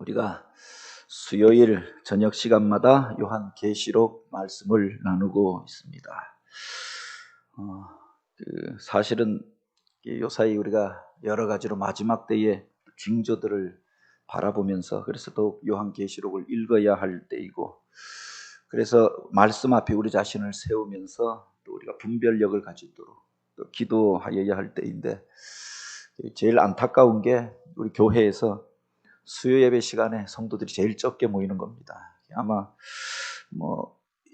우리가 수요일 저녁 시간마다 요한계시록 말씀을 나누고 있습니다. 사실은 요사이 우리가 여러 가지로 마지막 때의 징조들을 바라보면서 그래서 더욱 요한계시록을 읽어야 할 때이고, 그래서 말씀 앞에 우리 자신을 세우면서 또 우리가 분별력을 가지도록 또 기도하여야 할 때인데, 제일 안타까운 게 우리 교회에서 수요 예배 시간에 성도들이 제일 적게 모이는 겁니다. 아마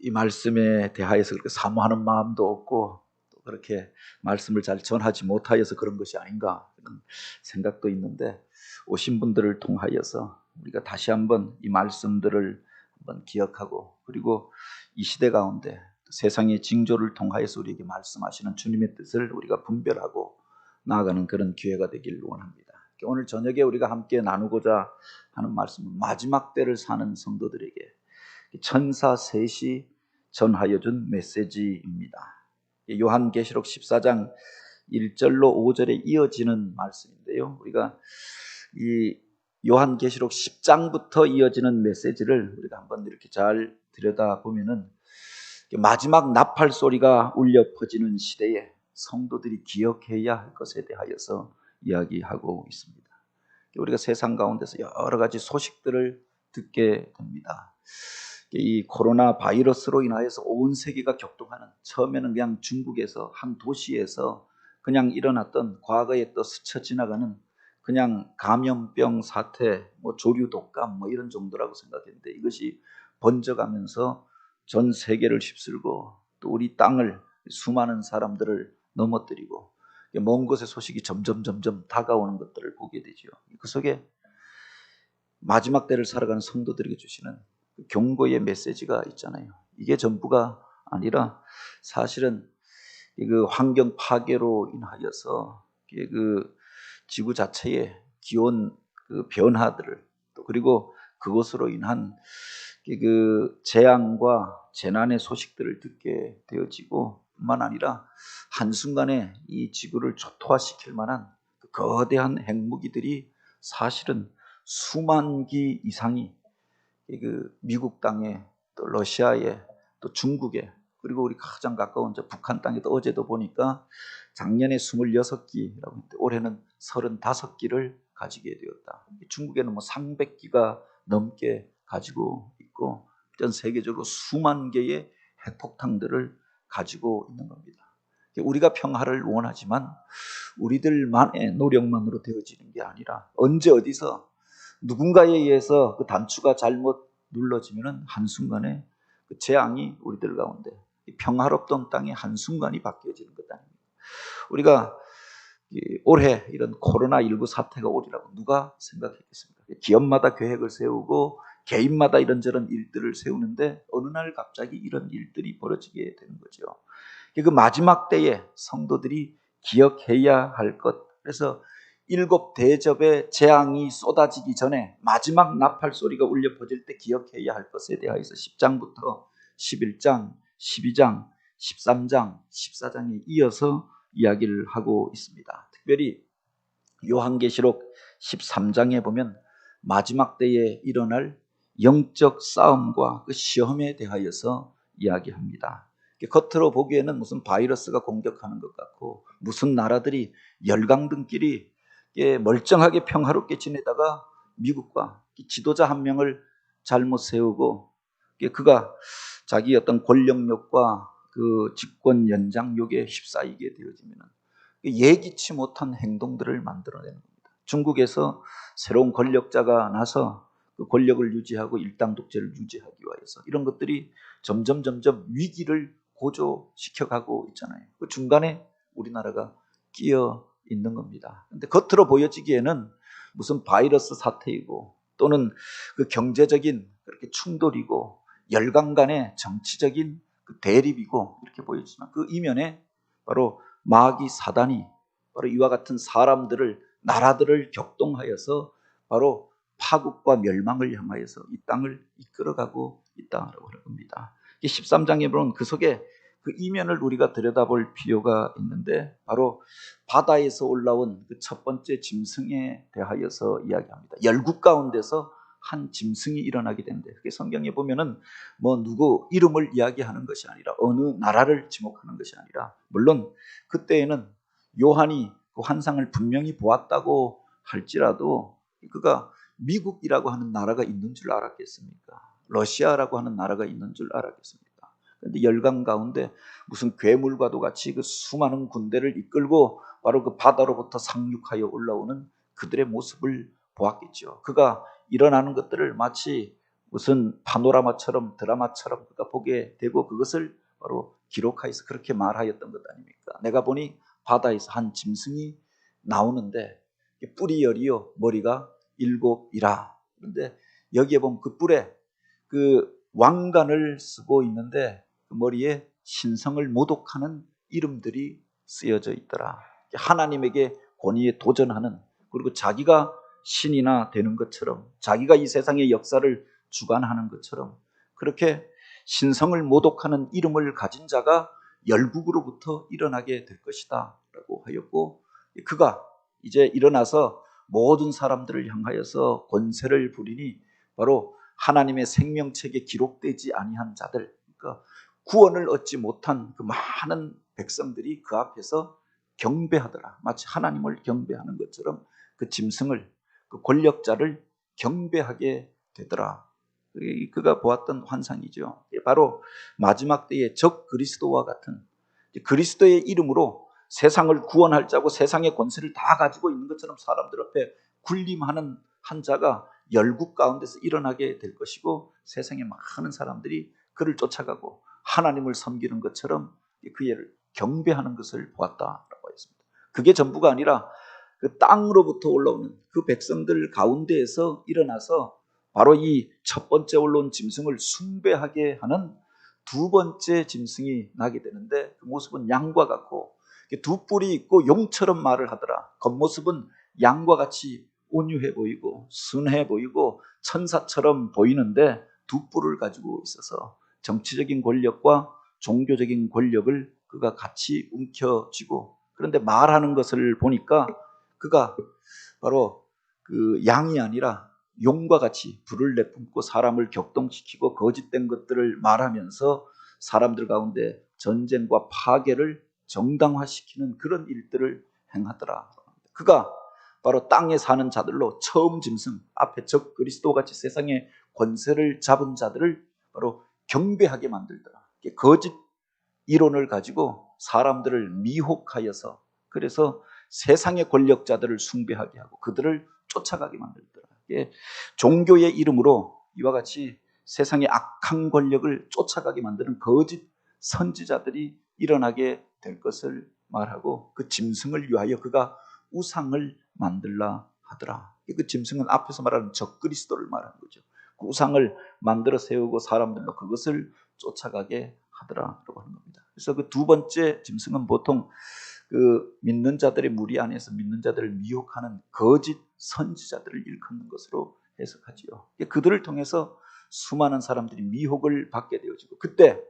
이 말씀에 대하여서 그렇게 사모하는 마음도 없고 또 그렇게 말씀을 잘 전하지 못하여서 그런 것이 아닌가 그런 생각도 있는데, 오신 분들을 통하여서 우리가 다시 한번 이 말씀들을 한번 기억하고, 그리고 이 시대 가운데 세상의 징조를 통하여서 우리에게 말씀하시는 주님의 뜻을 우리가 분별하고 나아가는 그런 기회가 되길 원합니다. 오늘 저녁에 우리가 함께 나누고자 하는 말씀은 마지막 때를 사는 성도들에게 천사 셋이 전하여 준 메시지입니다. 요한계시록 14장 1절로 5절에 이어지는 말씀인데요, 우리가 이 요한계시록 10장부터 이어지는 메시지를 우리가 한번 이렇게 잘 들여다보면은 마지막 나팔 소리가 울려 퍼지는 시대에 성도들이 기억해야 할 것에 대하여서 이야기하고 있습니다. 우리가 세상 가운데서 여러 가지 소식들을 듣게 됩니다. 이 코로나 바이러스로 인하여서 온 세계가 격동하는, 처음에는 그냥 중국에서 한 도시에서 그냥 일어났던 과거에 또 스쳐 지나가는 그냥 감염병 사태, 조류 독감 이런 정도라고 생각했는데, 이것이 번져가면서 전 세계를 휩쓸고 또 우리 땅을, 수많은 사람들을 넘어뜨리고 먼 곳의 소식이 점점 다가오는 것들을 보게 되죠. 그 속에 마지막 때를 살아가는 성도들에게 주시는 경고의 메시지가 있잖아요. 이게 전부가 아니라 사실은 그 환경 파괴로 인하여서 그 지구 자체의 기온 그 변화들을, 또 그리고 그것으로 인한 그 재앙과 재난의 소식들을 듣게 되어지고, 뿐만 아니라 한순간에 이 지구를 초토화시킬 만한 그 거대한 핵무기들이 사실은 수만 기 이상이 그 미국 땅에, 또 러시아에, 또 중국에, 그리고 우리 가장 가까운 북한 땅에도 어제도 보니까 작년에 26기라고 했는데 올해는 35기를 가지게 되었다. 중국에는 300기가 넘게 가지고 있고 전 세계적으로 수만 개의 핵폭탄들을 가지고 있는 겁니다. 우리가 평화를 원하지만 우리들만의 노력만으로 되어지는 게 아니라 언제 어디서 누군가에 의해서 그 단추가 잘못 눌러지면 한순간에 그 재앙이 우리들 가운데, 평화롭던 땅이 한순간이 바뀌어지는 것 아닙니까? 우리가 올해 이런 코로나19 사태가 오리라고 누가 생각했겠습니까? 기업마다 계획을 세우고 개인마다 이런저런 일들을 세우는데 어느 날 갑자기 이런 일들이 벌어지게 되는 거죠. 그 마지막 때에 성도들이 기억해야 할 것, 그래서 7 대접의 재앙이 쏟아지기 전에 마지막 나팔 소리가 울려 퍼질 때 기억해야 할 것에 대하여서 10장부터 11장, 12장, 13장, 14장에 이어서 이야기를 하고 있습니다. 특별히 요한계시록 13장에 보면 마지막 때에 일어날 영적 싸움과 그 시험에 대하여서 이야기합니다. 겉으로 보기에는 무슨 바이러스가 공격하는 것 같고 무슨 나라들이 열강등끼리 멀쩡하게 평화롭게 지내다가 미국과 지도자 한 명을 잘못 세우고 그가 자기 어떤 권력욕과 그 집권 연장욕에 휩싸이게 되어지면 예기치 못한 행동들을 만들어내는 겁니다. 중국에서 새로운 권력자가 나서 그 권력을 유지하고 일당 독재를 유지하기 위해서 이런 것들이 점점 위기를 고조시켜가고 있잖아요. 그 중간에 우리나라가 끼어 있는 겁니다. 근데 겉으로 보여지기에는 무슨 바이러스 사태이고 또는 그 경제적인 그렇게 충돌이고 열강 간의 정치적인 그 대립이고 이렇게 보이지만 그 이면에 바로 마귀 사단이 바로 이와 같은 사람들을, 나라들을 격동하여서 바로 파국과 멸망을 향하여서 이 땅을 이끌어가고 있다라고 하는 겁니다. 13장에 보면 그 속에 그 이면을 우리가 들여다볼 필요가 있는데, 바로 바다에서 올라온 그 첫 번째 짐승에 대하여서 이야기합니다. 열국 가운데서 한 짐승이 일어나게 된대. 그게 성경에 보면은 뭐 누구 이름을 이야기하는 것이 아니라 어느 나라를 지목하는 것이 아니라, 물론 그때에는 요한이 그 환상을 분명히 보았다고 할지라도 그가 미국이라고 하는 나라가 있는 줄 알았겠습니까? 러시아라고 하는 나라가 있는 줄 알았겠습니까? 그런데 열강 가운데 무슨 괴물과도 같이 그 수많은 군대를 이끌고 바로 그 바다로부터 상륙하여 올라오는 그들의 모습을 보았겠죠. 그가 일어나는 것들을 마치 무슨 파노라마처럼, 드라마처럼 그가 보게 되고 그것을 바로 기록하여서 그렇게 말하였던 것 아닙니까? 내가 보니 바다에서 한 짐승이 나오는데 뿔이 열이요 머리가 7이라. 그런데 여기에 보면 그 뿔에 그 왕관을 쓰고 있는데 그 머리에 신성을 모독하는 이름들이 쓰여져 있더라. 하나님에게 권위에 도전하는, 그리고 자기가 신이나 되는 것처럼, 자기가 이 세상의 역사를 주관하는 것처럼 그렇게 신성을 모독하는 이름을 가진 자가 열국으로부터 일어나게 될 것이다 라고 하였고, 그가 이제 일어나서 모든 사람들을 향하여서 권세를 부리니 바로 하나님의 생명책에 기록되지 아니한 자들, 그러니까 구원을 얻지 못한 그 많은 백성들이 그 앞에서 경배하더라. 마치 하나님을 경배하는 것처럼 그 짐승을, 그 권력자를 경배하게 되더라. 그가 보았던 환상이죠. 바로 마지막 때의 적 그리스도와 같은, 그리스도의 이름으로 세상을 구원할 자고 세상의 권세를 다 가지고 있는 것처럼 사람들 앞에 군림하는 한 자가 열국 가운데서 일어나게 될 것이고, 세상의 많은 사람들이 그를 쫓아가고 하나님을 섬기는 것처럼 그를 경배하는 것을 보았다라고 했습니다. 그게 전부가 아니라 그 땅으로부터 올라오는 그 백성들 가운데에서 일어나서 바로 이 첫 번째 올라온 짐승을 숭배하게 하는 두 번째 짐승이 나게 되는데, 그 모습은 양과 같고 두 뿔이 있고 용처럼 말을 하더라. 겉모습은 양과 같이 온유해 보이고 순해 보이고 천사처럼 보이는데 두 뿔을 가지고 있어서 정치적인 권력과 종교적인 권력을 그가 같이 움켜쥐고, 그런데 말하는 것을 보니까 그가 바로 그 양이 아니라 용과 같이 불을 내뿜고 사람을 격동시키고 거짓된 것들을 말하면서 사람들 가운데 전쟁과 파괴를 정당화시키는 그런 일들을 행하더라. 그가 바로 땅에 사는 자들로 처음 짐승, 앞에 적 그리스도같이 세상의 권세를 잡은 자들을 바로 경배하게 만들더라. 거짓 이론을 가지고 사람들을 미혹하여서, 그래서 세상의 권력자들을 숭배하게 하고 그들을 쫓아가게 만들더라. 종교의 이름으로 이와 같이 세상의 악한 권력을 쫓아가게 만드는 거짓 선지자들이 일어나게 될 것을 말하고, 그 짐승을 위하여 그가 우상을 만들라 하더라. 그 짐승은 앞에서 말하는 적그리스도를 말하는 거죠. 그 우상을 만들어 세우고 사람들로 그것을 쫓아가게 하더라라고 하는 겁니다. 그래서 그 두 번째 짐승은 보통 그 믿는 자들의 무리 안에서 믿는 자들을 미혹하는 거짓 선지자들을 일컫는 것으로 해석하지요. 그들을 통해서 수많은 사람들이 미혹을 받게 되어지고, 그때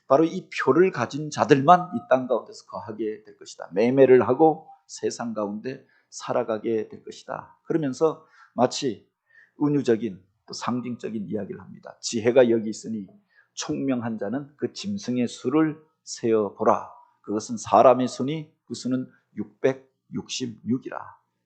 바로 이 표를 가진 자들만 이 땅 가운데서 거하게 될 것이다. 매매를 하고 세상 가운데 살아가게 될 것이다. 그러면서 마치 은유적인 또 상징적인 이야기를 합니다. 지혜가 여기 있으니 총명한 자는 그 짐승의 수를 세어보라. 그것은 사람의 수니 그 수는 666이라.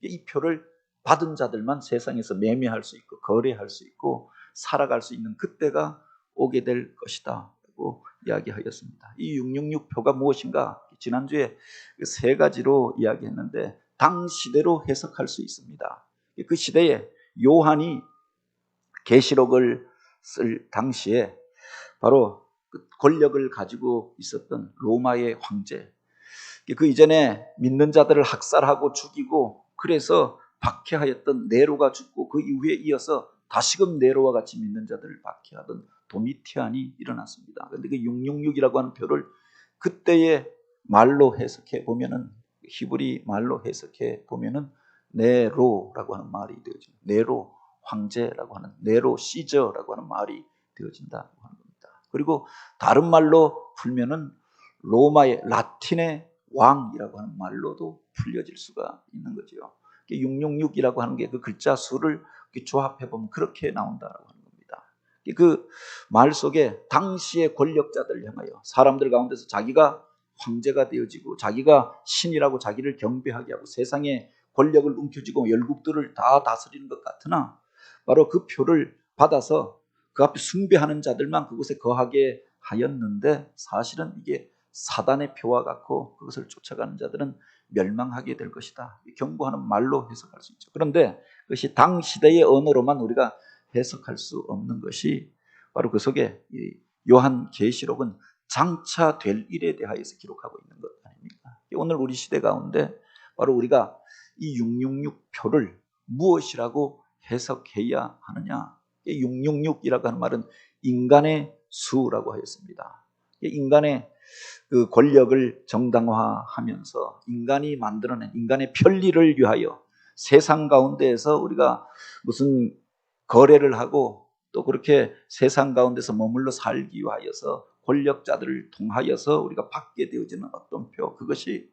이 표를 받은 자들만 세상에서 매매할 수 있고 거래할 수 있고 살아갈 수 있는 그때가 오게 될 것이다 라고 이야기하였습니다. 이 666표가 무엇인가? 지난주에 세 가지로 이야기했는데 당 시대로 해석할 수 있습니다. 그 시대에 요한이 계시록을 쓸 당시에 바로 그 권력을 가지고 있었던 로마의 황제, 그 이전에 믿는 자들을 학살하고 죽이고 그래서 박해하였던 네로가 죽고 그 이후에 이어서 다시금 네로와 같이 믿는 자들을 박해하던 도미티안이 일어났습니다. 그런데 그 666이라고 하는 표를 그때의 말로 해석해 보면은, 히브리 말로 해석해 보면은 네로라고 하는 말이 되어집니다. 네로 황제라고 하는, 네로 시저라고 하는 말이 되어진다고 하는 겁니다. 그리고 다른 말로 풀면은 로마의 라틴의 왕이라고 하는 말로도 풀려질 수가 있는 거죠. 666이라고 하는 게 그 글자 수를 조합해 보면 그렇게 나온다라고 하는 겁니다. 그 말 속에 당시의 권력자들을 향하여 사람들 가운데서 자기가 황제가 되어지고 자기가 신이라고 자기를 경배하게 하고 세상의 권력을 움켜쥐고 열국들을 다 다스리는 것 같으나 바로 그 표를 받아서 그 앞에 숭배하는 자들만 그곳에 거하게 하였는데 사실은 이게 사단의 표와 같고 그것을 쫓아가는 자들은 멸망하게 될 것이다. 경고하는 말로 해석할 수 있죠. 그런데 그것이 당 시대의 언어로만 우리가 해석할 수 없는 것이 바로 그 속에 요한 계시록은 장차 될 일에 대하여서 기록하고 있는 것 아닙니까? 오늘 우리 시대 가운데 바로 우리가 이 666표를 무엇이라고 해석해야 하느냐? 666이라고 하는 말은 인간의 수라고 하였습니다. 인간의 그 권력을 정당화하면서 인간이 만들어낸 인간의 편리를 위하여 세상 가운데에서 우리가 무슨 거래를 하고 또 그렇게 세상 가운데서 머물러 살기 위하여서 권력자들을 통하여서 우리가 받게 되어지는 어떤 표, 그것이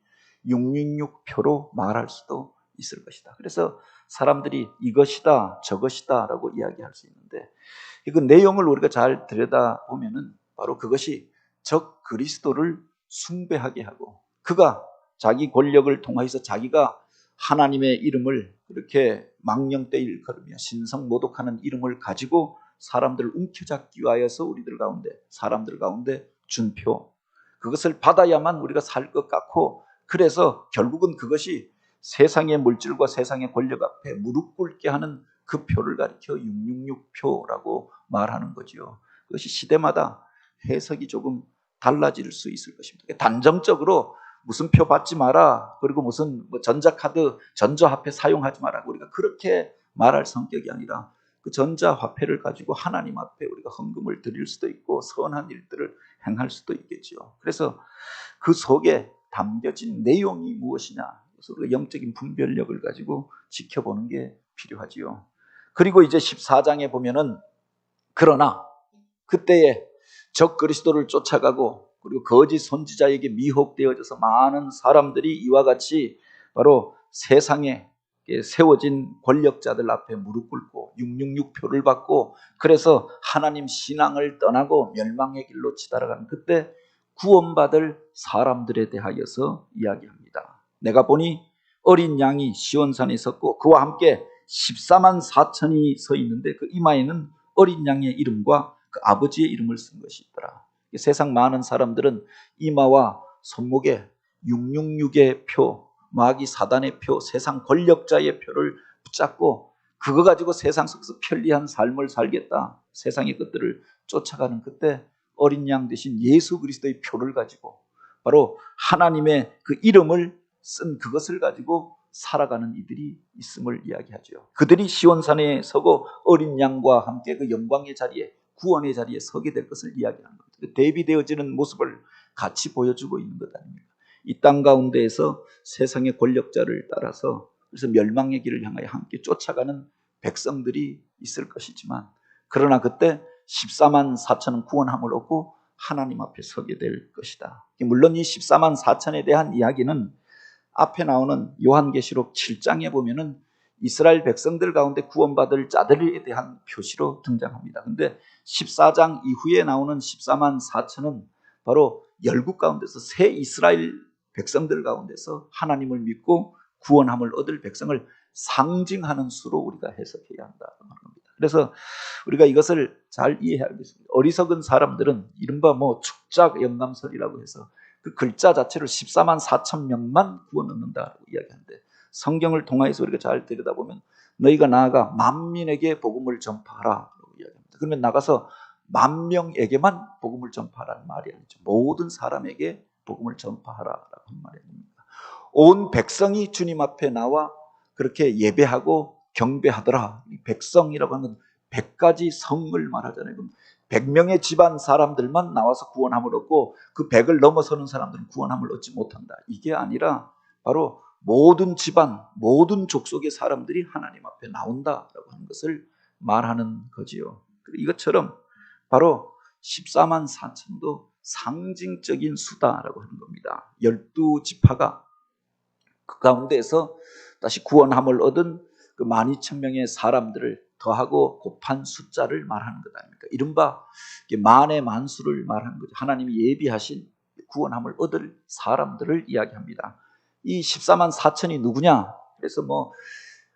666표로 말할 수도 있을 것이다. 그래서 사람들이 이것이다 저것이다 라고 이야기할 수 있는데 그 내용을 우리가 잘 들여다보면은 바로 그것이 적 그리스도를 숭배하게 하고 그가 자기 권력을 통하여서 자기가 하나님의 이름을 그렇게 망령되 일컬으며 신성모독하는 이름을 가지고 사람들을 움켜잡기 위하여서 우리들 가운데 사람들 가운데 준 표, 그것을 받아야만 우리가 살 것 같고 그래서 결국은 그것이 세상의 물질과 세상의 권력 앞에 무릎 꿇게 하는 그 표를 가리켜 666표라고 말하는 거죠. 그것이 시대마다 해석이 조금 달라질 수 있을 것입니다. 단정적으로 무슨 표 받지 마라, 그리고 무슨 전자카드, 전자화폐 사용하지 마라, 우리가 그렇게 말할 성격이 아니라 그 전자화폐를 가지고 하나님 앞에 우리가 헌금을 드릴 수도 있고 선한 일들을 행할 수도 있겠죠. 그래서 그 속에 담겨진 내용이 무엇이냐, 그래서 우리가 영적인 분별력을 가지고 지켜보는 게 필요하지요. 그리고 이제 14장에 보면은 그러나 그때에 적 그리스도를 쫓아가고 그리고 거짓 선지자에게 미혹되어져서 많은 사람들이 이와 같이 바로 세상에 세워진 권력자들 앞에 무릎 꿇고 666표를 받고 그래서 하나님 신앙을 떠나고 멸망의 길로 치달아가는 그때 구원받을 사람들에 대하여서 이야기합니다. 내가 보니 어린 양이 시온산에 섰고 그와 함께 14만 4천이 서 있는데 그 이마에는 어린 양의 이름과 그 아버지의 이름을 쓴 것이 있더라. 세상 많은 사람들은 이마와 손목에 666의 표, 마귀 사단의 표, 세상 권력자의 표를 붙잡고 그거 가지고 세상 속에서 편리한 삶을 살겠다, 세상의 것들을 쫓아가는 그때 어린 양 대신 예수 그리스도의 표를 가지고 바로 하나님의 그 이름을 쓴 그것을 가지고 살아가는 이들이 있음을 이야기하죠. 그들이 시온산에 서고 어린 양과 함께 그 영광의 자리에 구원의 자리에 서게 될 것을 이야기하는 겁니다. 대비되어지는 모습을 같이 보여주고 있는 것 아닙니까? 이 땅 가운데에서 세상의 권력자를 따라서 그래서 멸망의 길을 향하여 함께 쫓아가는 백성들이 있을 것이지만 그러나 그때 14만 4천은 구원함을 얻고 하나님 앞에 서게 될 것이다. 물론 이 14만 4천에 대한 이야기는 앞에 나오는 요한계시록 7장에 보면은 이스라엘 백성들 가운데 구원받을 자들에 대한 표시로 등장합니다. 그런데 14장 이후에 나오는 14만 4천은 바로 열국 가운데서 새 이스라엘 백성들 가운데서 하나님을 믿고 구원함을 얻을 백성을 상징하는 수로 우리가 해석해야 한다는 겁니다. 그래서 우리가 이것을 잘 이해해야겠습니다. 어리석은 사람들은 이른바 축작 영감설이라고 해서 그 글자 자체를 14만 4천 명만 구원 얻는다고 이야기하는데 성경을 통해서 우리가 잘 들여다보면 너희가 나아가 만민에게 복음을 전파하라 이야기합니다. 그러면 나가서 만 명에게만 복음을 전파하라는 말이 아니죠. 모든 사람에게 복음을 전파하라라고 하는 말이 아닙니다. 온 백성이 주님 앞에 나와 그렇게 예배하고 경배하더라. 이 백성이라고 하는 건 100가지 성을 말하잖아요. 100명의 집안 사람들만 나와서 구원함을 얻고 그 100을 넘어서는 사람들은 구원함을 얻지 못한다. 이게 아니라 바로 모든 집안, 모든 족속의 사람들이 하나님 앞에 나온다라고 하는 것을 말하는 거지요. 이것처럼 바로 14만 4천도 상징적인 수다라고 하는 겁니다. 12지파가 그 가운데에서 다시 구원함을 얻은 그 12,000명의 사람들을 더하고 곱한 숫자를 말하는 것 아닙니까? 이른바 만의 만수를 말하는 거죠. 하나님이 예비하신 구원함을 얻을 사람들을 이야기합니다. 이 14만 4천이 누구냐? 그래서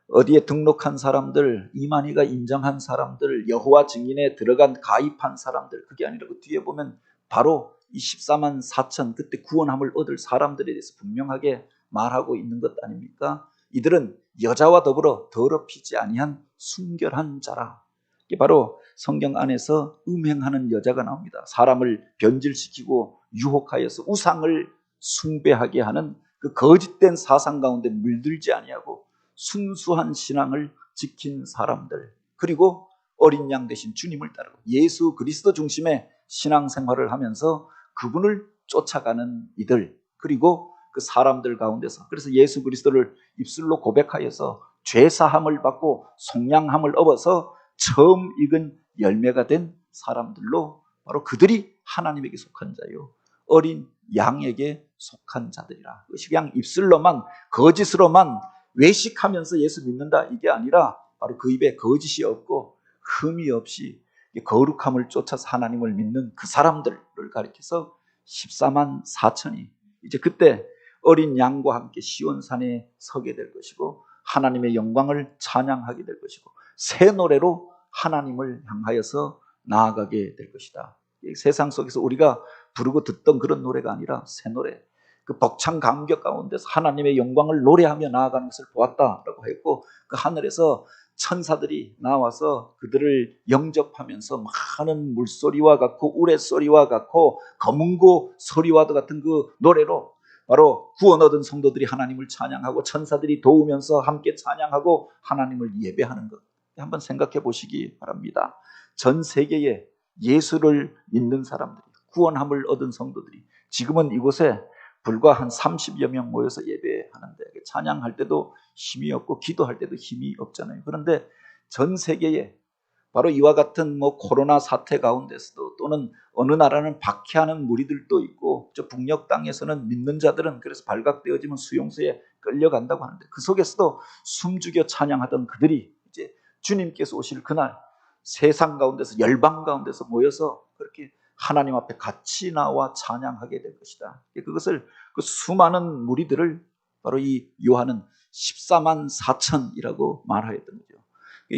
어디에 등록한 사람들, 이만희가 인정한 사람들, 여호와 증인에 들어간 가입한 사람들, 그게 아니라 그 뒤에 보면 바로 이 14만 4천 그때 구원함을 얻을 사람들에 대해서 분명하게 말하고 있는 것 아닙니까? 이들은 여자와 더불어 더럽히지 아니한 순결한 자라. 이게 바로 성경 안에서 음행하는 여자가 나옵니다. 사람을 변질시키고 유혹하여서 우상을 숭배하게 하는 그 거짓된 사상 가운데 물들지 아니하고 순수한 신앙을 지킨 사람들, 그리고 어린 양 대신 주님을 따르고 예수 그리스도 중심의 신앙생활을 하면서 그분을 쫓아가는 이들, 그리고 그 사람들 가운데서 그래서 예수 그리스도를 입술로 고백하여서 죄사함을 받고 속량함을 얻어서 처음 익은 열매가 된 사람들로 바로 그들이 하나님에게 속한 자요 어린 양에게 속한 자들이라. 그것이 그냥 입술로만 거짓으로만 외식하면서 예수 믿는다 이게 아니라 바로 그 입에 거짓이 없고 흠이 없이 거룩함을 쫓아서 하나님을 믿는 그 사람들을 가리켜서 14만 4천이 이제 그때 어린 양과 함께 시온산에 서게 될 것이고 하나님의 영광을 찬양하게 될 것이고 새 노래로 하나님을 향하여서 나아가게 될 것이다. 세상 속에서 우리가 부르고 듣던 그런 노래가 아니라 새 노래, 그 벅찬 감격 가운데서 하나님의 영광을 노래하며 나아가는 것을 보았다라고 했고 그 하늘에서 천사들이 나와서 그들을 영접하면서 많은 물소리와 같고 우레소리와 같고 검은고 소리와도 같은 그 노래로 바로 구원 얻은 성도들이 하나님을 찬양하고 천사들이 도우면서 함께 찬양하고 하나님을 예배하는 것 한번 생각해 보시기 바랍니다. 전 세계에 예수를 믿는 사람들이 구원함을 얻은 성도들이 지금은 이곳에 불과 한 30여 명 모여서 예배하는데 찬양할 때도 힘이 없고 기도할 때도 힘이 없잖아요. 그런데 전 세계에 바로 이와 같은 코로나 사태 가운데서도 또는 어느 나라는 박해하는 무리들도 있고 저 북녘 땅에서는 믿는 자들은 그래서 발각되어지면 수용소에 끌려간다고 하는데 그 속에서도 숨죽여 찬양하던 그들이 이제 주님께서 오실 그날 세상 가운데서 열방 가운데서 모여서 그렇게 하나님 앞에 같이 나와 찬양하게 될 것이다. 그것을 그 수많은 무리들을 바로 이 요한은 14만 4천이라고 말하였던 거죠.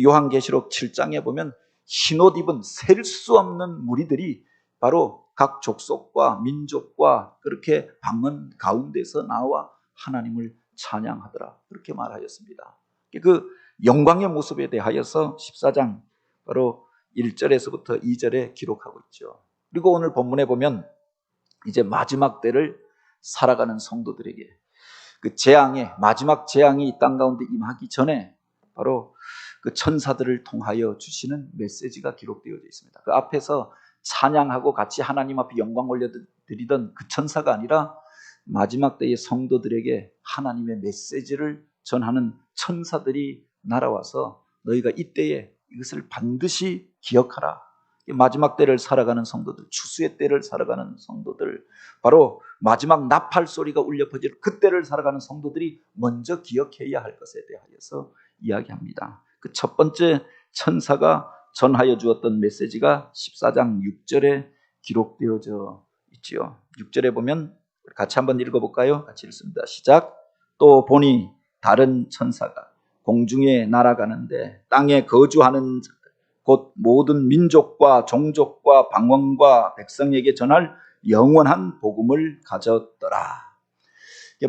요한계시록 7장에 보면 흰옷 입은 셀 수 없는 무리들이 바로 각 족속과 민족과 그렇게 방언 가운데서 나와 하나님을 찬양하더라. 그렇게 말하였습니다. 그 영광의 모습에 대하여서 14장 바로 1절에서부터 2절에 기록하고 있죠. 그리고 오늘 본문에 보면 이제 마지막 때를 살아가는 성도들에게 그 재앙의 마지막 재앙이 이 땅 가운데 임하기 전에 바로 그 천사들을 통하여 주시는 메시지가 기록되어져 있습니다. 그 앞에서 찬양하고 같이 하나님 앞에 영광 올려드리던 그 천사가 아니라 마지막 때의 성도들에게 하나님의 메시지를 전하는 천사들이 날아와서 너희가 이때에 이것을 반드시 기억하라. 마지막 때를 살아가는 성도들, 추수의 때를 살아가는 성도들, 바로 마지막 나팔 소리가 울려 퍼질 그때를 살아가는 성도들이 먼저 기억해야 할 것에 대하여서 이야기합니다. 그 첫 번째 천사가 전하여 주었던 메시지가 14장 6절에 기록되어져 있지요. 6절에 보면 같이 한번 읽어볼까요? 같이 읽습니다. 시작. 또 보니 다른 천사가 공중에 날아가는데 땅에 거주하는 자들 곧 모든 민족과 종족과 방언과 백성에게 전할 영원한 복음을 가졌더라.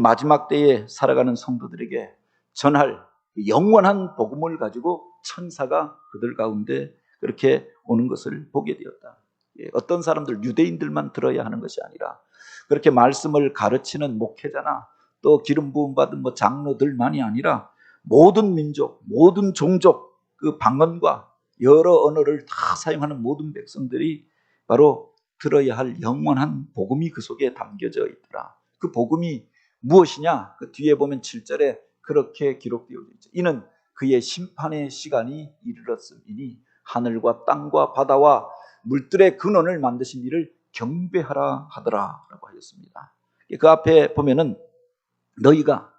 마지막 때에 살아가는 성도들에게 전할 영원한 복음을 가지고 천사가 그들 가운데 그렇게 오는 것을 보게 되었다. 어떤 사람들 유대인들만 들어야 하는 것이 아니라 그렇게 말씀을 가르치는 목회자나 또 기름 부음 받은 장로들만이 아니라 모든 민족, 모든 종족, 그 방언과 여러 언어를 다 사용하는 모든 백성들이 바로 들어야 할 영원한 복음이 그 속에 담겨져 있더라. 그 복음이 무엇이냐? 그 뒤에 보면 7절에 그렇게 기록되어 있죠. 이는 그의 심판의 시간이 이르렀음이니 하늘과 땅과 바다와 물들의 근원을 만드신 이를 경배하라 하더라 라고 하였습니다. 그 앞에 보면은 너희가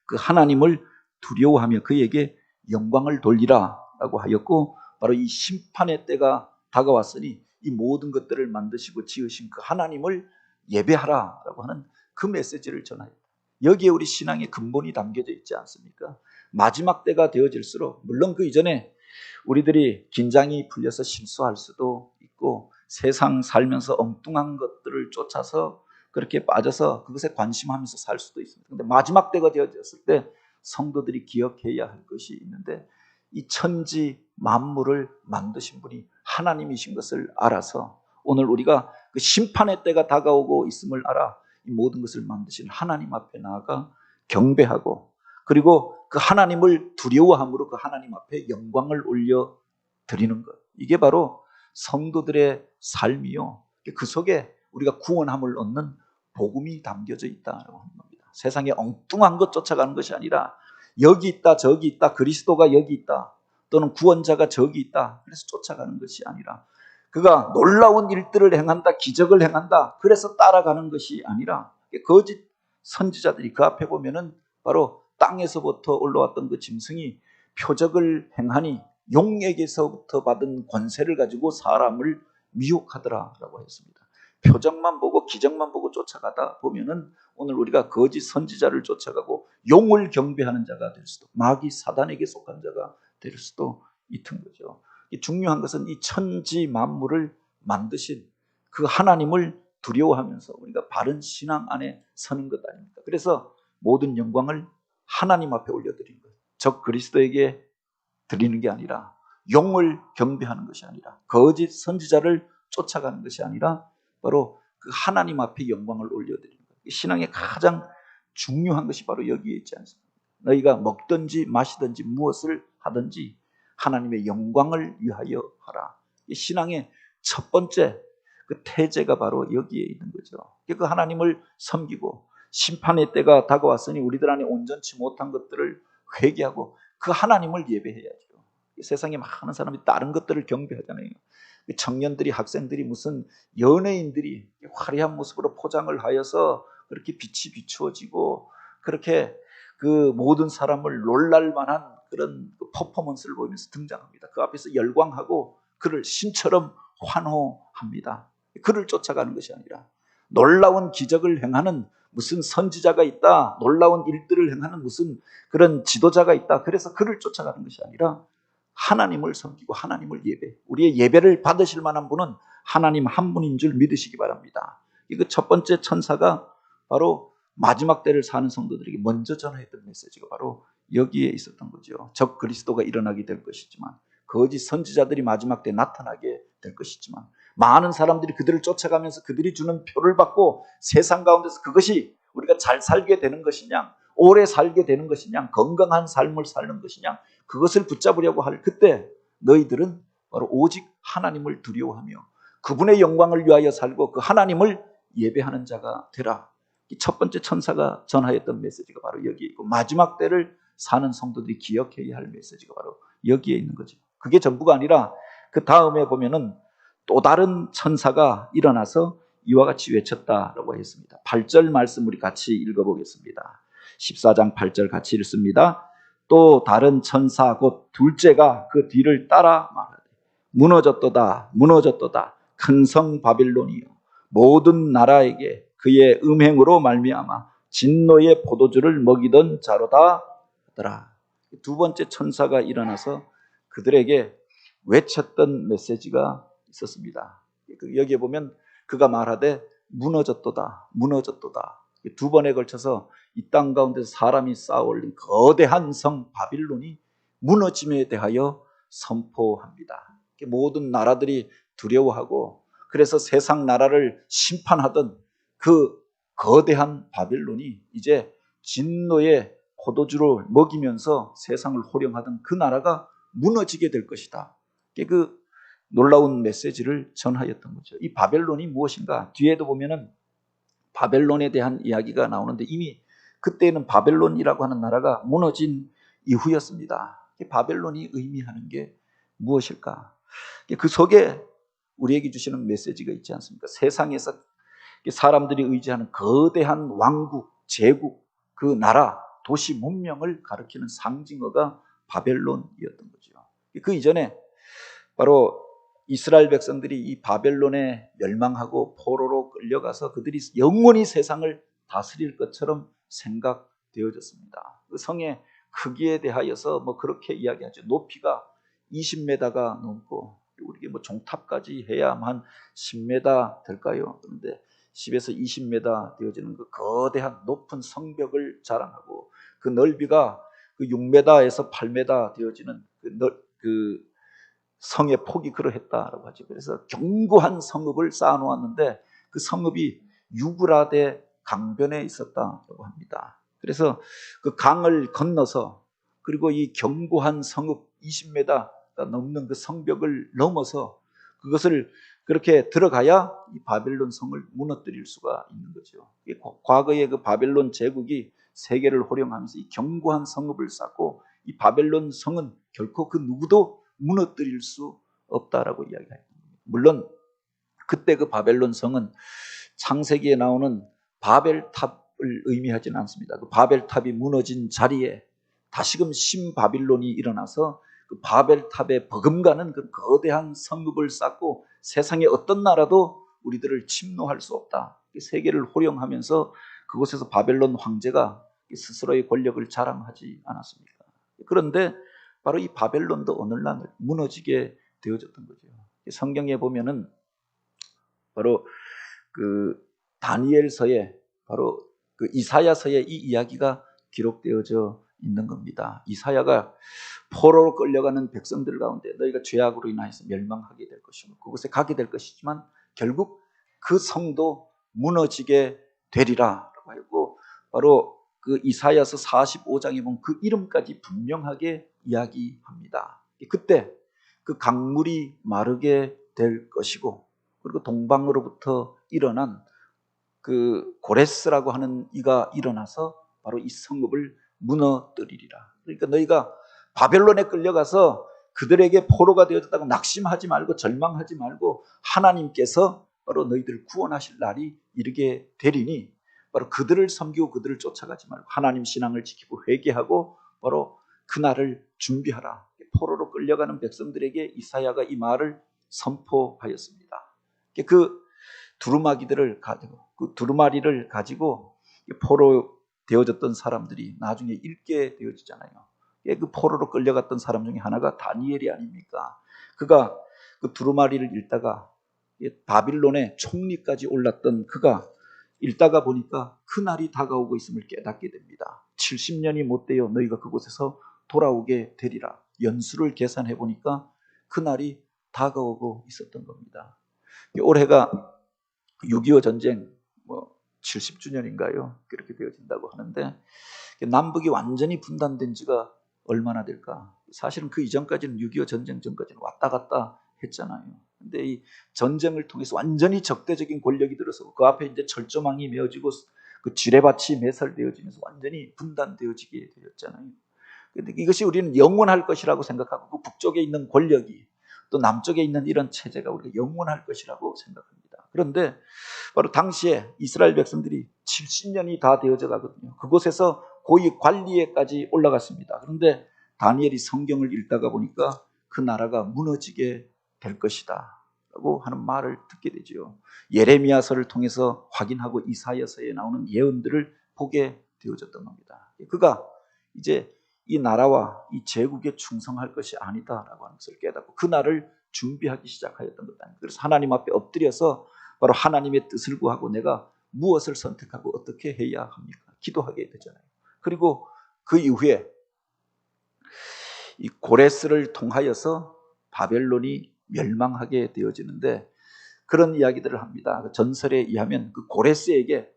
그 하나님을 두려워하며 그에게 영광을 돌리라 라고 하였고, 바로 이 심판의 때가 다가왔으니 이 모든 것들을 만드시고 지으신 그 하나님을 예배하라 라고 하는 그 메시지를 전하였다. 여기에 우리 신앙의 근본이 담겨져 있지 않습니까? 마지막 때가 되어질수록, 물론 그 이전에 우리들이 긴장이 풀려서 실수할 수도 있고, 세상 살면서 엉뚱한 것들을 쫓아서 그렇게 빠져서 그것에 관심하면서 살 수도 있습니다. 그런데 마지막 때가 되어졌을 때 성도들이 기억해야 할 것이 있는데, 이 천지 만물을 만드신 분이 하나님이신 것을 알아서 오늘 우리가 그 심판의 때가 다가오고 있음을 알아 이 모든 것을 만드신 하나님 앞에 나아가 경배하고, 그리고 그 하나님을 두려워함으로 그 하나님 앞에 영광을 올려 드리는 것, 이게 바로 성도들의 삶이요, 그 속에 우리가 구원함을 얻는 복음이 담겨져 있다고 하는 겁니다. 세상에 엉뚱한 것 쫓아가는 것이 아니라 여기 있다 저기 있다, 그리스도가 여기 있다 또는 구원자가 저기 있다 그래서 쫓아가는 것이 아니라, 그가 놀라운 일들을 행한다, 기적을 행한다 그래서 따라가는 것이 아니라, 거짓 선지자들이 그 앞에 보면은 바로 땅에서부터 올라왔던 그 짐승이 표적을 행하니 용에게서부터 받은 권세를 가지고 사람을 미혹하더라라고 했습니다. 표적만 보고 기적만 보고 쫓아가다 보면은 오늘 우리가 거짓 선지자를 쫓아가고 용을 경배하는 자가 될 수도, 마귀 사단에게 속한 자가 될 수도 있는 거죠. 중요한 것은 이 천지 만물을 만드신 그 하나님을 두려워하면서 우리가 바른 신앙 안에 서는 것 아닙니까? 그래서 모든 영광을 하나님 앞에 올려드리는 것, 즉 그리스도에게 드리는 게 아니라, 용을 경배하는 것이 아니라, 거짓 선지자를 쫓아가는 것이 아니라 바로 그 하나님 앞에 영광을 올려드리는 것. 신앙의 가장 중요한 것이 바로 여기에 있지 않습니까? 너희가 먹든지 마시든지 무엇을 하든지 하나님의 영광을 위하여 하라. 이 신앙의 첫 번째 그 태제가 바로 여기에 있는 거죠. 그 하나님을 섬기고 심판의 때가 다가왔으니 우리들 안에 온전치 못한 것들을 회개하고 그 하나님을 예배해야죠. 세상에 많은 사람이 다른 것들을 경배하잖아요. 청년들이, 학생들이, 무슨 연예인들이 화려한 모습으로 포장을 하여서 그렇게 빛이 비추어지고 그렇게 그 모든 사람을 놀랄 만한 그런 퍼포먼스를 보이면서 등장합니다. 그 앞에서 열광하고 그를 신처럼 환호합니다. 그를 쫓아가는 것이 아니라, 놀라운 기적을 행하는 무슨 선지자가 있다, 놀라운 일들을 행하는 무슨 그런 지도자가 있다 그래서 그를 쫓아가는 것이 아니라 하나님을 섬기고 하나님을 예배, 우리의 예배를 받으실 만한 분은 하나님 한 분인 줄 믿으시기 바랍니다. 이거 첫 번째 천사가 바로 마지막 때를 사는 성도들에게 먼저 전했던 메시지가 바로 여기에 있었던 거죠. 적 그리스도가 일어나게 될 것이지만, 거짓 선지자들이 마지막 때 나타나게 될 것이지만, 많은 사람들이 그들을 쫓아가면서 그들이 주는 표를 받고 세상 가운데서 그것이 우리가 잘 살게 되는 것이냐, 오래 살게 되는 것이냐, 건강한 삶을 사는 것이냐, 그것을 붙잡으려고 할 그때 너희들은 바로 오직 하나님을 두려워하며 그분의 영광을 위하여 살고 그 하나님을 예배하는 자가 되라. 이 첫 번째 천사가 전하였던 메시지가 바로 여기에 있고, 마지막 때를 사는 성도들이 기억해야 할 메시지가 바로 여기에 있는 거죠. 그게 전부가 아니라 그 다음에 보면은 또 다른 천사가 일어나서 이와 같이 외쳤다라고 했습니다. 8절 말씀 우리 같이 읽어보겠습니다. 14장 8절 같이 읽습니다. 또 다른 천사 곧 둘째가 그 뒤를 따라 말하되 무너졌도다 무너졌도다 큰 성 바빌론이요 모든 나라에게 그의 음행으로 말미암아 진노의 포도주를 먹이던 자로다 하더라. 두 번째 천사가 일어나서 그들에게 외쳤던 메시지가 있었습니다. 여기에 보면 그가 말하되 무너졌도다 무너졌도다, 두 번에 걸쳐서 이 땅 가운데서 사람이 쌓아올린 거대한 성 바빌론이 무너짐에 대하여 선포합니다. 모든 나라들이 두려워하고 그래서 세상 나라를 심판하던 그 거대한 바빌론이 이제 진노의 포도주를 먹이면서 세상을 호령하던 그 나라가 무너지게 될 것이다. 그 놀라운 메시지를 전하였던 거죠. 이 바벨론이 무엇인가? 뒤에도 보면은 바벨론에 대한 이야기가 나오는데 이미 그때는 바벨론이라고 하는 나라가 무너진 이후였습니다. 바벨론이 의미하는 게 무엇일까? 그 속에 우리에게 주시는 메시지가 있지 않습니까? 세상에서 사람들이 의지하는 거대한 왕국, 제국, 그 나라, 도시 문명을 가리키는 상징어가 바벨론이었던 거죠. 그 이전에 바로 이스라엘 백성들이 이 바벨론에 멸망하고 포로로 끌려가서 그들이 영원히 세상을 다스릴 것처럼 생각되어졌습니다. 그 성의 크기에 대하여서 뭐 그렇게 이야기하죠. 높이가 20m가 넘고 우리 뭐 종탑까지 해야만 10m 될까요? 그런데 10에서 20m 되어지는 그 거대한 높은 성벽을 자랑하고 그 넓이가 그 6m에서 8m 되어지는 그 성의 폭이 그러했다라고 하죠. 그래서 견고한 성읍을 쌓아놓았는데 그 성읍이 유브라데 강변에 있었다고 합니다. 그래서 그 강을 건너서 그리고 이 견고한 성읍 20m가 넘는 그 성벽을 넘어서 그것을 그렇게 들어가야 이 바벨론 성을 무너뜨릴 수가 있는 거죠. 과거에 그 바벨론 제국이 세계를 호령하면서 이 견고한 성읍을 쌓고 이 바벨론 성은 결코 그 누구도 무너뜨릴 수 없다라고 이야기합니다. 물론 그때 그 바벨론 성은 창세기에 나오는 바벨탑을 의미하지는 않습니다. 그 바벨탑이 무너진 자리에 다시금 신바빌론이 일어나서 그 바벨탑에 버금가는 그 거대한 성읍을 쌓고 세상의 어떤 나라도 우리들을 침노할 수 없다. 세계를 호령하면서 그곳에서 바벨론 황제가 스스로의 권력을 자랑하지 않았습니까? 그런데 바로 이 바벨론도 오늘날 무너지게 되어졌던 거죠. 성경에 보면은 바로 그 다니엘서에 바로 그 이사야서에 이 이야기가 기록되어져 있는 겁니다. 이사야가 포로로 끌려가는 백성들 가운데 너희가 죄악으로 인하여서 멸망하게 될 것이고 그곳에 가게 될 것이지만 결국 그 성도 무너지게 되리라라고 하고 바로 그 이사야서 45장에 보면 그 이름까지 분명하게 이야기합니다. 그때 그 강물이 마르게 될 것이고 그리고 동방으로부터 일어난 그 고레스라고 하는 이가 일어나서 바로 이 성읍을 무너뜨리리라. 그러니까 너희가 바벨론에 끌려가서 그들에게 포로가 되어졌다고 낙심하지 말고 절망하지 말고 하나님께서 바로 너희들을 구원하실 날이 이르게 되리니 바로 그들을 섬기고 그들을 쫓아가지 말고 하나님 신앙을 지키고 회개하고 바로 그날을 준비하라. 포로로 끌려가는 백성들에게 이사야가 이 말을 선포하였습니다. 그 두루마기들을 가지고 그 두루마리를 가지고 포로 되어졌던 사람들이 나중에 읽게 되어지잖아요. 그 포로로 끌려갔던 사람 중에 하나가 다니엘이 아닙니까? 그가 그 두루마리를 읽다가 바빌론의 총리까지 올랐던 그가 읽다가 보니까 그날이 다가오고 있음을 깨닫게 됩니다. 70년이 못 되어 너희가 그곳에서 돌아오게 되리라. 연수를 계산해 보니까 그날이 다가오고 있었던 겁니다. 올해가 6.25 전쟁 70주년인가요? 그렇게 되어진다고 하는데 남북이 완전히 분단된 지가 얼마나 될까? 사실은 그 이전까지는 6.25 전쟁 전까지는 왔다 갔다 했잖아요. 근데 이 전쟁을 통해서 완전히 적대적인 권력이 들어서 그 앞에 이제 철조망이 메어지고 그 지뢰밭이 매설되어지면서 완전히 분단되어지게 되었잖아요. 근데 이것이 우리는 영원할 것이라고 생각하고 그 북쪽에 있는 권력이 또 남쪽에 있는 이런 체제가 우리가 영원할 것이라고 생각합니다. 그런데 바로 당시에 이스라엘 백성들이 70년이 다 되어져 가거든요. 그곳에서 고위 관리에까지 올라갔습니다. 그런데 다니엘이 성경을 읽다가 보니까 그 나라가 무너지게 될 것이다 라고 하는 말을 듣게 되죠. 예레미야서를 통해서 확인하고 이사야서에 나오는 예언들을 보게 되어졌던 겁니다. 그가 이제 이 나라와 이 제국에 충성할 것이 아니다라고 하는 것을 깨닫고 그 날을 준비하기 시작하였던 것 아닙니까? 그래서 하나님 앞에 엎드려서 바로 하나님의 뜻을 구하고 내가 무엇을 선택하고 어떻게 해야 합니까? 기도하게 되잖아요. 그리고 그 이후에 이 고레스를 통하여서 바벨론이 멸망하게 되어지는데 그런 이야기들을 합니다. 전설에 의하면 그 고레스에게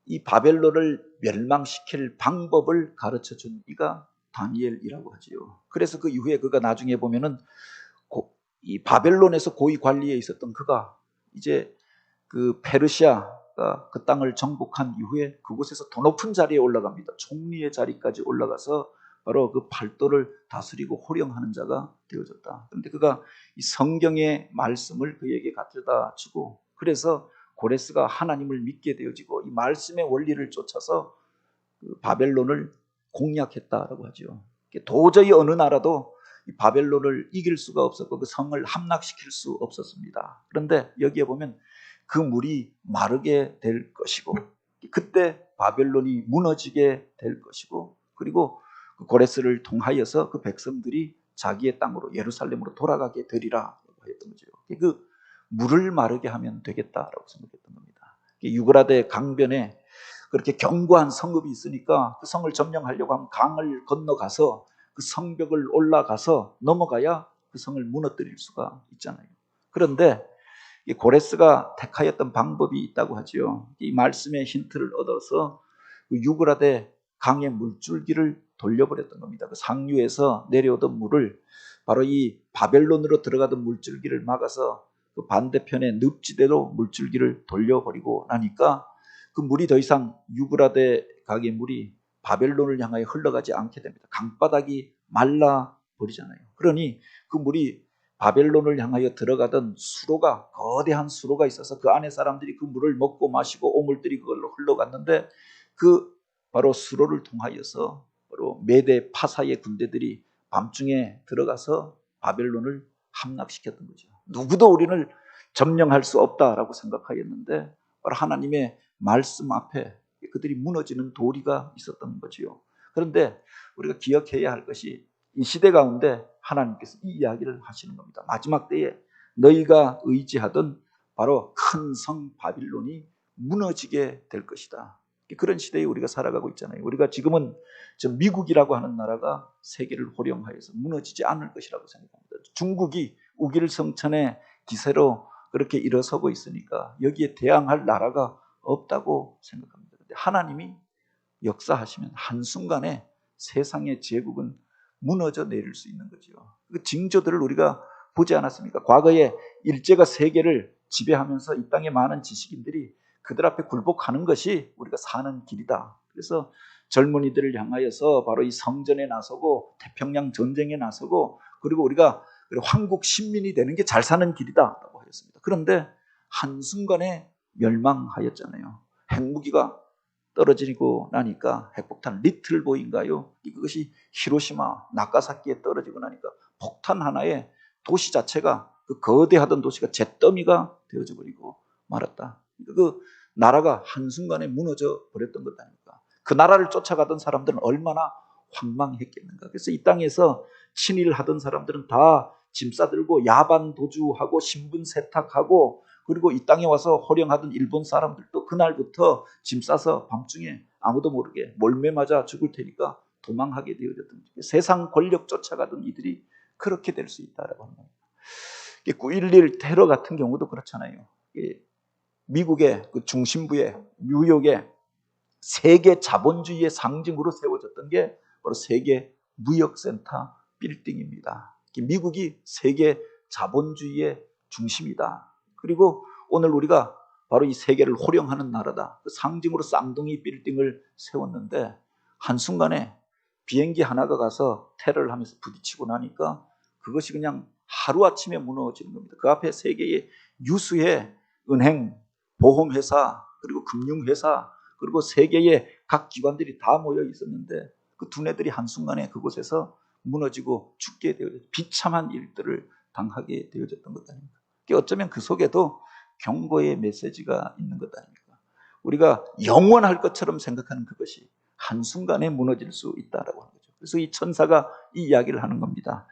이 바벨론을 멸망시킬 방법을 가르쳐준 이가 다니엘이라고 하지요. 그래서 그 이후에 그가 나중에 보면은 이 바벨론에서 고위 관리에 있었던 그가 이제 그 페르시아가 그 땅을 정복한 이후에 그곳에서 더 높은 자리에 올라갑니다. 총리의 자리까지 올라가서 바로 그 팔도를 다스리고 호령하는 자가 되어졌다. 그런데 그가 이 성경의 말씀을 그에게 가져다 주고 그래서 고레스가 하나님을 믿게 되어지고 이 말씀의 원리를 쫓아서 그 바벨론을 공략했다라고 하죠. 도저히 어느 나라도 이 바벨론을 이길 수가 없었고 그 성을 함락시킬 수 없었습니다. 그런데 여기에 보면 그 물이 마르게 될 것이고 그때 바벨론이 무너지게 될 것이고 그리고 그 고레스를 통하여서 그 백성들이 자기의 땅으로 예루살렘으로 돌아가게 되리라 했던 거죠. 그 물을 마르게 하면 되겠다라고 생각했던 겁니다. 유브라데 강변에 그렇게 견고한 성읍이 있으니까 그 성을 점령하려고 하면 강을 건너가서 그 성벽을 올라가서 넘어가야 그 성을 무너뜨릴 수가 있잖아요. 그런데 고레스가 택하였던 방법이 있다고 하죠. 이 말씀의 힌트를 얻어서 그 유브라데 강의 물줄기를 돌려버렸던 겁니다. 그 상류에서 내려오던 물을 바로 이 바벨론으로 들어가던 물줄기를 막아서 그 반대편의 늪지대로 물줄기를 돌려버리고 나니까 그 물이 더 이상 유브라데 강의 물이 바벨론을 향하여 흘러가지 않게 됩니다. 강바닥이 말라버리잖아요. 그러니 그 물이 바벨론을 향하여 들어가던 수로가 거대한 수로가 있어서 그 안에 사람들이 그 물을 먹고 마시고 오물들이 그걸로 흘러갔는데 그 바로 수로를 통하여서 바로 메대 파사의 군대들이 밤중에 들어가서 바벨론을 함락시켰던 거죠. 누구도 우리를 점령할 수 없다라고 생각하였는데 바로 하나님의 말씀 앞에 그들이 무너지는 도리가 있었던 거지요. 그런데 우리가 기억해야 할 것이 이 시대 가운데 하나님께서 이 이야기를 하시는 겁니다. 마지막 때에 너희가 의지하던 바로 큰 성 바빌론이 무너지게 될 것이다. 그런 시대에 우리가 살아가고 있잖아요. 우리가 지금은 미국이라고 하는 나라가 세계를 호령하여서 무너지지 않을 것이라고 생각합니다. 중국이 우길 성천의 기세로 그렇게 일어서고 있으니까 여기에 대항할 나라가 없다고 생각합니다. 그런데 하나님이 역사하시면 한순간에 세상의 제국은 무너져 내릴 수 있는 거죠. 그 징조들을 우리가 보지 않았습니까? 과거에 일제가 세계를 지배하면서 이 땅의 많은 지식인들이 그들 앞에 굴복하는 것이 우리가 사는 길이다. 그래서 젊은이들을 향하여서 바로 이 성전에 나서고 태평양 전쟁에 나서고 그리고 우리가 황국 신민이 되는 게 잘 사는 길이다라고 하였습니다. 그런데 한순간에 멸망하였잖아요. 핵무기가 떨어지고 나니까 핵폭탄 리틀보인가요? 그것이 히로시마, 나가사키에 떨어지고 나니까 폭탄 하나에 도시 자체가 그 거대하던 도시가 잿더미가 되어져 버리고 말았다. 그 나라가 한순간에 무너져 버렸던 것 아닙니까? 그 나라를 쫓아가던 사람들은 얼마나 황망했겠는가. 그래서 이 땅에서 친일하던 사람들은 다 짐 싸들고 야반 도주하고 신분 세탁하고 그리고 이 땅에 와서 호령하던 일본 사람들도 그날부터 짐 싸서 밤중에 아무도 모르게 몰매 맞아 죽을 테니까 도망하게 되어졌던 거죠. 세상 권력 쫓아가던 이들이 그렇게 될 수 있다라고 합니다. 9.11 테러 같은 경우도 그렇잖아요. 미국의 그 중심부에 뉴욕에 세계 자본주의의 상징으로 세워졌던 게 바로 세계 무역센터 빌딩입니다. 미국이 세계 자본주의의 중심이다. 그리고 오늘 우리가 바로 이 세계를 호령하는 나라다. 그 상징으로 쌍둥이 빌딩을 세웠는데 한순간에 비행기 하나가 가서 테러를 하면서 부딪히고 나니까 그것이 그냥 하루아침에 무너지는 겁니다. 그 앞에 세계의 유수의 은행, 보험회사, 그리고 금융회사, 그리고 세계의 각 기관들이 다 모여 있었는데 그 두뇌들이 한순간에 그곳에서 무너지고 죽게 되어져 비참한 일들을 당하게 되어졌던 것 아닙니까? 어쩌면 그 속에도 경고의 메시지가 있는 것 아닙니까? 우리가 영원할 것처럼 생각하는 그것이 한순간에 무너질 수 있다라고 하는 거죠. 그래서 이 천사가 이 이야기를 하는 겁니다.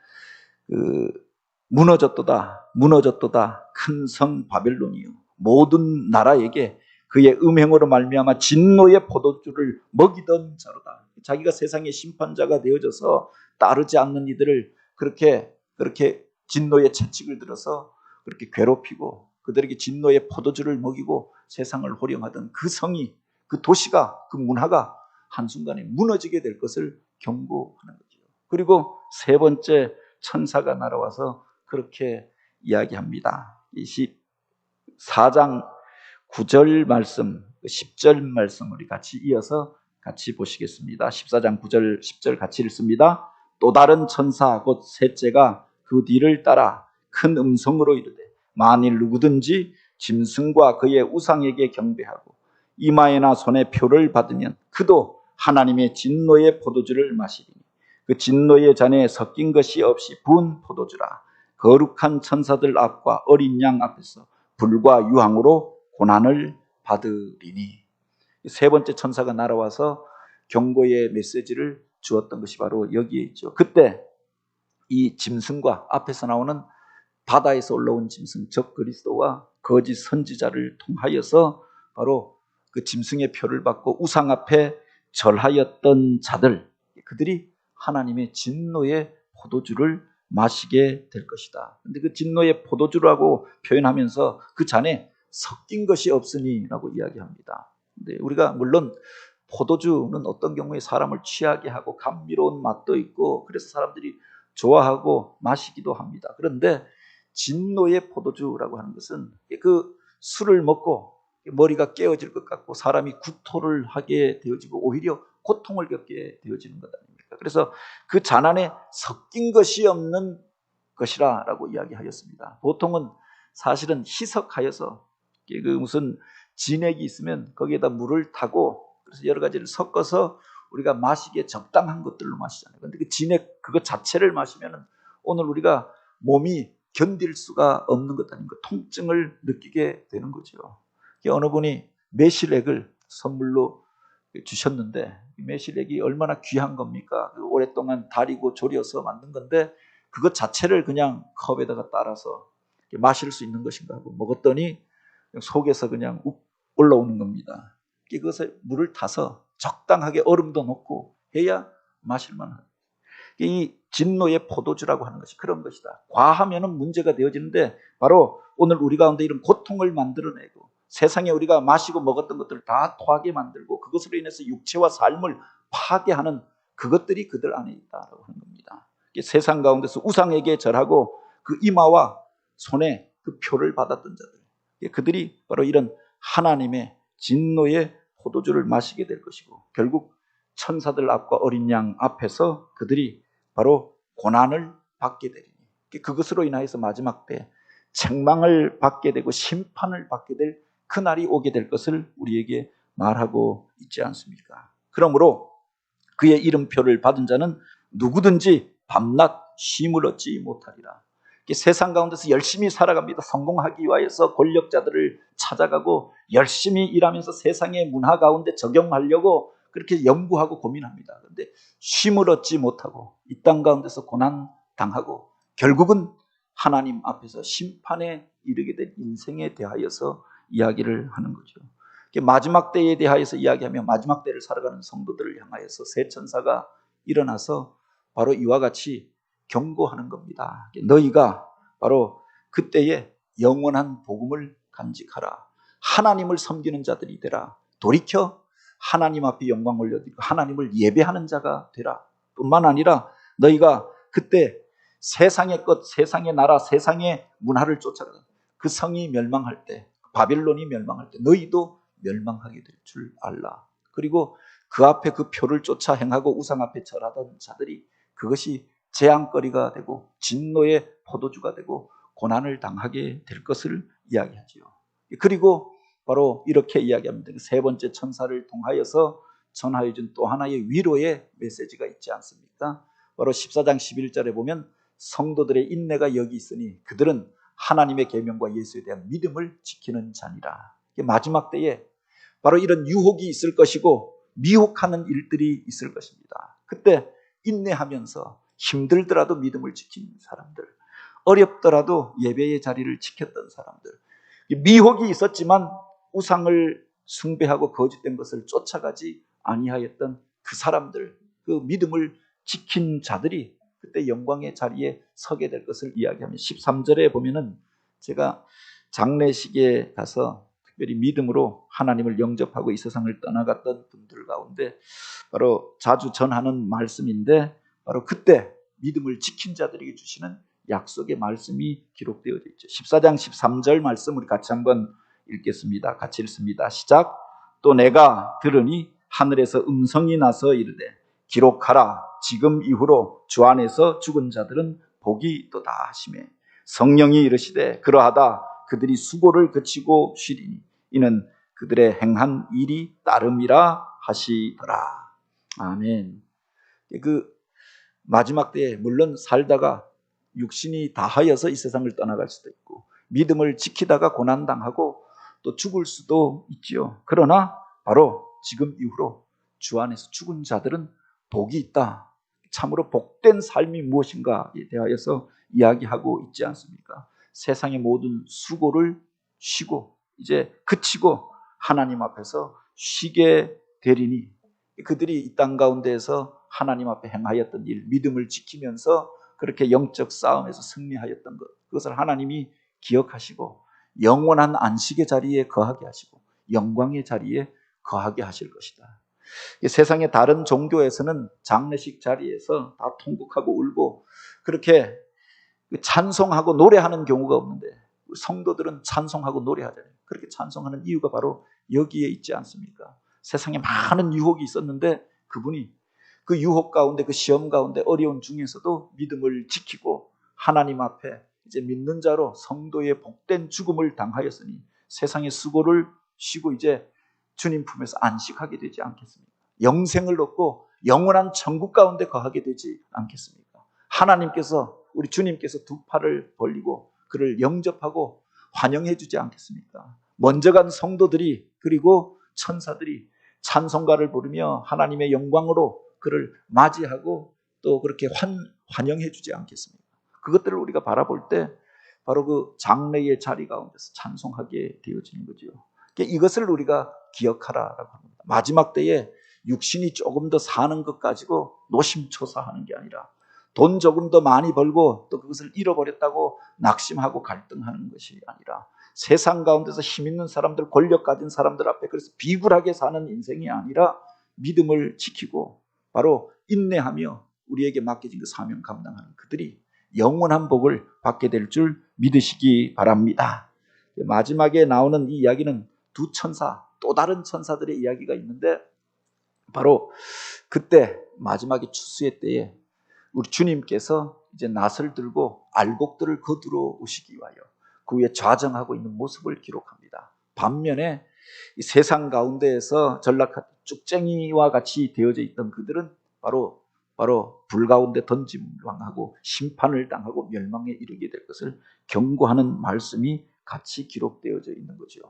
무너졌도다, 무너졌도다, 큰 성 바벨론이요. 모든 나라에게 그의 음행으로 말미암아 진노의 포도주를 먹이던 자로다. 자기가 세상의 심판자가 되어져서 따르지 않는 이들을 그렇게 진노의 채찍을 들어서 그렇게 괴롭히고 그들에게 진노의 포도주를 먹이고 세상을 호령하던 그 성이, 그 도시가, 그 문화가 한순간에 무너지게 될 것을 경고하는 거죠. 그리고 세 번째 천사가 날아와서 그렇게 이야기합니다. 24장 9절 말씀, 10절 말씀 우리 같이 이어서 같이 보시겠습니다. 14장 9절 10절 같이 읽습니다. 또 다른 천사 곧 셋째가 그 뒤를 따라 큰 음성으로 이르되 만일 누구든지 짐승과 그의 우상에게 경배하고 이마에나 손에 표를 받으면 그도 하나님의 진노의 포도주를 마시리니 그 진노의 잔에 섞인 것이 없이 부은 포도주라. 거룩한 천사들 앞과 어린 양 앞에서 불과 유황으로 고난을 받으리니. 세 번째 천사가 날아와서 경고의 메시지를 주었던 것이 바로 여기에 있죠. 그때 이 짐승과 앞에서 나오는 바다에서 올라온 짐승 적 그리스도와 거짓 선지자를 통하여서 바로 그 짐승의 표를 받고 우상 앞에 절하였던 자들, 그들이 하나님의 진노의 포도주를 마시게 될 것이다. 그런데 그 진노의 포도주라고 표현하면서 그 잔에 섞인 것이 없으니라고 이야기합니다. 근데 우리가 물론 포도주는 어떤 경우에 사람을 취하게 하고 감미로운 맛도 있고 그래서 사람들이 좋아하고 마시기도 합니다. 그런데 진노의 포도주라고 하는 것은 그 술을 먹고 머리가 깨어질 것 같고 사람이 구토를 하게 되어지고 오히려 고통을 겪게 되어지는 것 아닙니까? 그래서 그 잔 안에 섞인 것이 없는 것이라고 이야기하였습니다. 보통은 사실은 희석하여서 그 무슨 진액이 있으면 거기에다 물을 타고 그래서 여러 가지를 섞어서 우리가 마시기에 적당한 것들로 마시잖아요. 그런데 그 진액 그것 자체를 마시면은 오늘 우리가 몸이 견딜 수가 없는 것 아닌가, 통증을 느끼게 되는 거죠. 어느 분이 매실액을 선물로 주셨는데 매실액이 얼마나 귀한 겁니까? 오랫동안 다리고 졸여서 만든 건데 그것 자체를 그냥 컵에다가 따라서 마실 수 있는 것인가 하고 먹었더니 속에서 그냥 올라오는 겁니다. 그것에 물을 타서 적당하게 얼음도 넣고 해야 마실 만한. 이 진노의 포도주라고 하는 것이 그런 것이다. 과하면은 문제가 되어지는데 바로 오늘 우리 가운데 이런 고통을 만들어내고 세상에 우리가 마시고 먹었던 것들을 다 토하게 만들고 그것으로 인해서 육체와 삶을 파괴하는 그것들이 그들 안에 있다라고 하는 겁니다. 세상 가운데서 우상에게 절하고 그 이마와 손에 그 표를 받았던 자들, 그들이 바로 이런 하나님의 진노의 포도주를 마시게 될 것이고 결국 천사들 앞과 어린 양 앞에서 그들이 바로 고난을 받게 되리니 그것으로 인하여서 마지막 때 책망을 받게 되고 심판을 받게 될 그날이 오게 될 것을 우리에게 말하고 있지 않습니까? 그러므로 그의 이름표를 받은 자는 누구든지 밤낮 쉼을 얻지 못하리라. 세상 가운데서 열심히 살아갑니다. 성공하기 위해서 권력자들을 찾아가고 열심히 일하면서 세상의 문화 가운데 적용하려고 그렇게 연구하고 고민합니다. 그런데 쉼을 얻지 못하고 이 땅 가운데서 고난 당하고 결국은 하나님 앞에서 심판에 이르게 된 인생에 대하여서 이야기를 하는 거죠. 마지막 때에 대하여서 이야기하며 마지막 때를 살아가는 성도들을 향하여서 새 천사가 일어나서 바로 이와 같이 경고하는 겁니다. 너희가 바로 그때에 영원한 복음을 간직하라. 하나님을 섬기는 자들이 되라. 돌이켜 하나님 앞에 영광 올려드리고 하나님을 예배하는 자가 되라. 뿐만 아니라 너희가 그때 세상의 것, 세상의 나라, 세상의 문화를 쫓아가 그 성이 멸망할 때, 바빌론이 멸망할 때 너희도 멸망하게 될 줄 알라. 그리고 그 앞에 그 표를 쫓아 행하고 우상 앞에 절하던 자들이 그것이 재앙거리가 되고 진노의 포도주가 되고 고난을 당하게 될 것을 이야기하지요. 그리고 바로 이렇게 이야기합니다. 세 번째 천사를 통하여서 전하여 준 또 하나의 위로의 메시지가 있지 않습니까? 바로 14장 11절에 보면 성도들의 인내가 여기 있으니 그들은 하나님의 계명과 예수에 대한 믿음을 지키는 자니라. 마지막 때에 바로 이런 유혹이 있을 것이고 미혹하는 일들이 있을 것입니다. 그때 인내하면서 힘들더라도 믿음을 지킨 사람들, 어렵더라도 예배의 자리를 지켰던 사람들, 미혹이 있었지만 우상을 숭배하고 거짓된 것을 쫓아가지 아니하였던 그 사람들, 그 믿음을 지킨 자들이 그때 영광의 자리에 서게 될 것을 이야기하면 13절에 보면은 제가 장례식에 가서 특별히 믿음으로 하나님을 영접하고 이 세상을 떠나갔던 분들 가운데 바로 자주 전하는 말씀인데 바로 그때 믿음을 지킨 자들에게 주시는 약속의 말씀이 기록되어 있죠. 14장 13절 말씀 우리 같이 한번 읽겠습니다. 같이 읽습니다. 시작. 또 내가 들으니 하늘에서 음성이 나서 이르되 기록하라. 지금 이후로 주 안에서 죽은 자들은 복이 있도다 하시매 성령이 이르시되 그러하다 그들이 수고를 그치고 쉬리니 이는 그들의 행한 일이 따름이라 하시더라. 아멘. 마지막 때에 물론 살다가 육신이 다하여서 이 세상을 떠나갈 수도 있고 믿음을 지키다가 고난당하고 또 죽을 수도 있지요. 그러나 바로 지금 이후로 주 안에서 죽은 자들은 복이 있다. 참으로 복된 삶이 무엇인가에 대하여서 이야기하고 있지 않습니까? 세상의 모든 수고를 쉬고 이제 그치고 하나님 앞에서 쉬게 되리니 그들이 이 땅 가운데에서 하나님 앞에 행하였던 일, 믿음을 지키면서 그렇게 영적 싸움에서 승리하였던 것, 그것을 하나님이 기억하시고 영원한 안식의 자리에 거하게 하시고 영광의 자리에 거하게 하실 것이다. 세상의 다른 종교에서는 장례식 자리에서 다 통곡하고 울고 그렇게 찬송하고 노래하는 경우가 없는데 성도들은 찬송하고 노래하잖아요. 그렇게 찬송하는 이유가 바로 여기에 있지 않습니까? 세상에 많은 유혹이 있었는데 그분이 그 유혹 가운데 그 시험 가운데 어려운 중에서도 믿음을 지키고 하나님 앞에 이제 믿는 자로 성도의 복된 죽음을 당하였으니 세상의 수고를 쉬고 이제 주님 품에서 안식하게 되지 않겠습니까? 영생을 얻고 영원한 천국 가운데 거하게 되지 않겠습니까? 하나님께서 우리 주님께서 두 팔을 벌리고 그를 영접하고 환영해 주지 않겠습니까? 먼저 간 성도들이 그리고 천사들이 찬송가를 부르며 하나님의 영광으로 그를 맞이하고 또 그렇게 환영해 주지 않겠습니까? 그것들을 우리가 바라볼 때 바로 그 장래의 자리 가운데서 찬송하게 되어지는 거죠. 이것을 우리가 기억하라라고 합니다. 마지막 때에 육신이 조금 더 사는 것 가지고 노심초사하는 게 아니라 돈 조금 더 많이 벌고 또 그것을 잃어버렸다고 낙심하고 갈등하는 것이 아니라 세상 가운데서 힘 있는 사람들, 권력 가진 사람들 앞에 그래서 비굴하게 사는 인생이 아니라 믿음을 지키고 바로 인내하며 우리에게 맡겨진 그 사명 감당하는 그들이 영원한 복을 받게 될 줄 믿으시기 바랍니다. 마지막에 나오는 이 이야기는 두 천사, 또 다른 천사들의 이야기가 있는데 바로 그때 마지막에 추수의 때에 우리 주님께서 이제 낫을 들고 알곡들을 거두러 오시기 위하여 그 위에 좌정하고 있는 모습을 기록합니다. 반면에 이 세상 가운데에서 전락한 쭉쟁이와 같이 되어져 있던 그들은 바로 불 가운데 던짐을 당하고 심판을 당하고 멸망에 이르게 될 것을 경고하는 말씀이 같이 기록되어져 있는 거죠.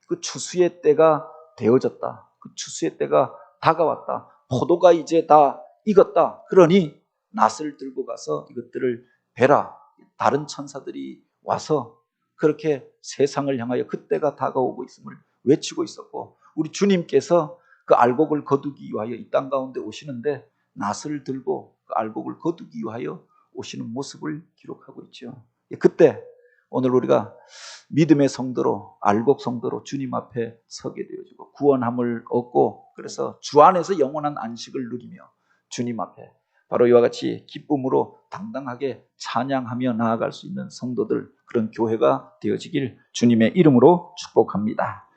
그 추수의 때가 되어졌다. 그 추수의 때가 다가왔다. 포도가 이제 다 익었다. 그러니 낫을 들고 가서 이것들을 베라. 다른 천사들이 와서 그렇게 세상을 향하여 그때가 다가오고 있음을 외치고 있었고 우리 주님께서 그 알곡을 거두기 위하여 이 땅 가운데 오시는데 낫을 들고 그 알곡을 거두기 위하여 오시는 모습을 기록하고 있죠. 그때 오늘 우리가 믿음의 성도로 알곡 성도로 주님 앞에 서게 되어지고 구원함을 얻고 그래서 주 안에서 영원한 안식을 누리며 주님 앞에 바로 이와 같이 기쁨으로 당당하게 찬양하며 나아갈 수 있는 성도들 그런 교회가 되어지길 주님의 이름으로 축복합니다.